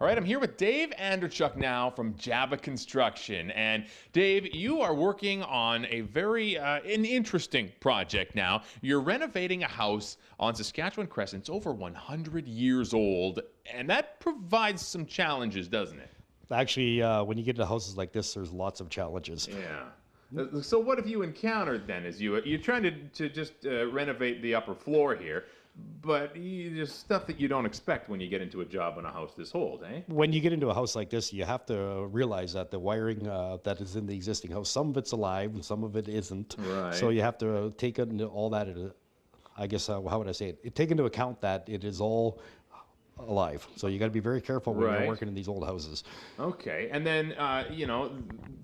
All right, I'm here with Dave Anderchek now from Jabba Construction. And Dave, you are working on a very an interesting project now. You're renovating a house on Saskatchewan Crescent. It's over 100 years old, and that provides some challenges, doesn't it? Actually, when you get into houses like this, there's lots of challenges. Yeah. So what have you encountered then? As you're trying to just renovate the upper floor here, but there's stuff that you don't expect when you get into a job on a house this old, eh? When you get into a house like this, you have to realize that the wiring that is in the existing house, some of it's alive and some of it isn't. Right. So you have to take into all that, I guess, how would I say it? Take into account that it is all alive. So you got to be very careful when Right. you're working in these old houses. Okay, and then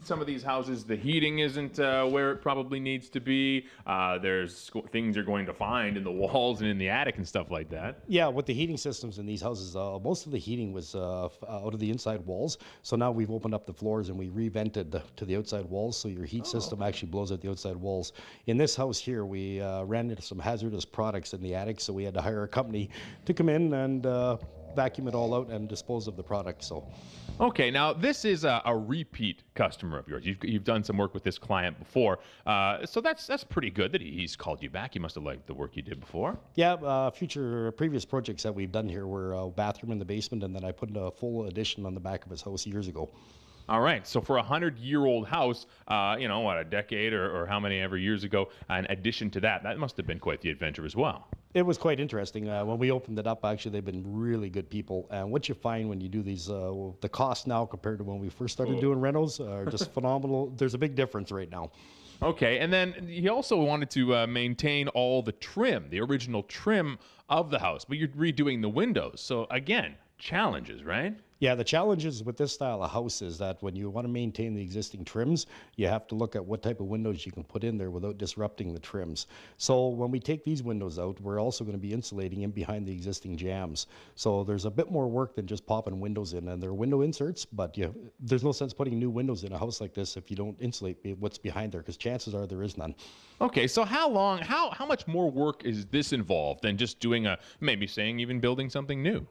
some of these houses, the heating isn't where it probably needs to be. There's things you're going to find in the walls and in the attic and stuff like that. Yeah, with the heating systems in these houses, most of the heating was out of the inside walls. So now we've opened up the floors and we revented to the outside walls. So your heat system actually blows out the outside walls. In this house here, we ran into some hazardous products in the attic. So we had to hire a company to come in and vacuum it all out and dispose of the product. So, Okay, now this is a repeat customer of yours. You've done some work with this client before, so that's pretty good that he's called you back. He must have liked the work you did before. yeah, previous projects that we've done here were a bathroom in the basement, and then I put in a full addition on the back of his house years ago. All right, so for a 100-year-old house, a decade or how many ever years ago, in addition to that must have been quite the adventure as well. It was quite interesting. When we opened it up, actually, they've been really good people. And what you find when you do these, the cost now compared to when we first started doing renos are just phenomenal. There's a big difference right now. Okay, and then he also wanted to maintain all the trim, the original trim of the house, but you're redoing the windows. So again, challenges, right? Yeah, the challenges with this style of house is that when you want to maintain the existing trims, you have to look at what type of windows you can put in there without disrupting the trims. So when we take these windows out, we're also going to be insulating in behind the existing jambs. So there's a bit more work than just popping windows in, and they're window inserts, but there's no sense putting new windows in a house like this if you don't insulate what's behind there, because chances are there is none. Okay, so how much more work is this involved than just doing even building something new?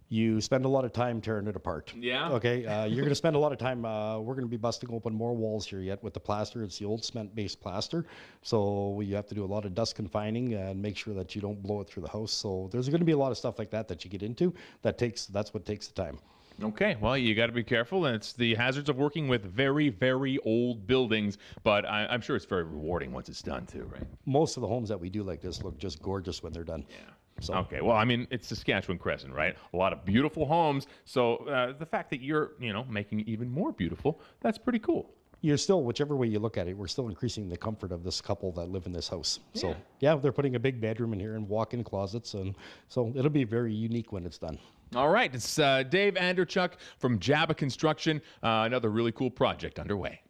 You spend a lot of time tearing it apart. Yeah. Okay. You're going to spend a lot of time. We're going to be busting open more walls here yet with the plaster. It's the old cement-based plaster. So you have to do a lot of dust confining and make sure that you don't blow it through the house. So there's going to be a lot of stuff like that you get into. That's what takes the time. Okay, well, you got to be careful, and it's the hazards of working with very, very old buildings, but I'm sure it's very rewarding once it's done too, right? Most of the homes that we do like this look just gorgeous when they're done. Yeah. So. Okay, well, I mean, it's Saskatchewan Crescent, right? A lot of beautiful homes, so the fact that you're, making it even more beautiful, that's pretty cool. You're still, whichever way you look at it, we're still increasing the comfort of this couple that live in this house. Yeah. So, yeah, they're putting a big bedroom in here and walk-in closets, and so it'll be very unique when it's done. All right, it's Dave Anderchek from Jabba Construction, another really cool project underway.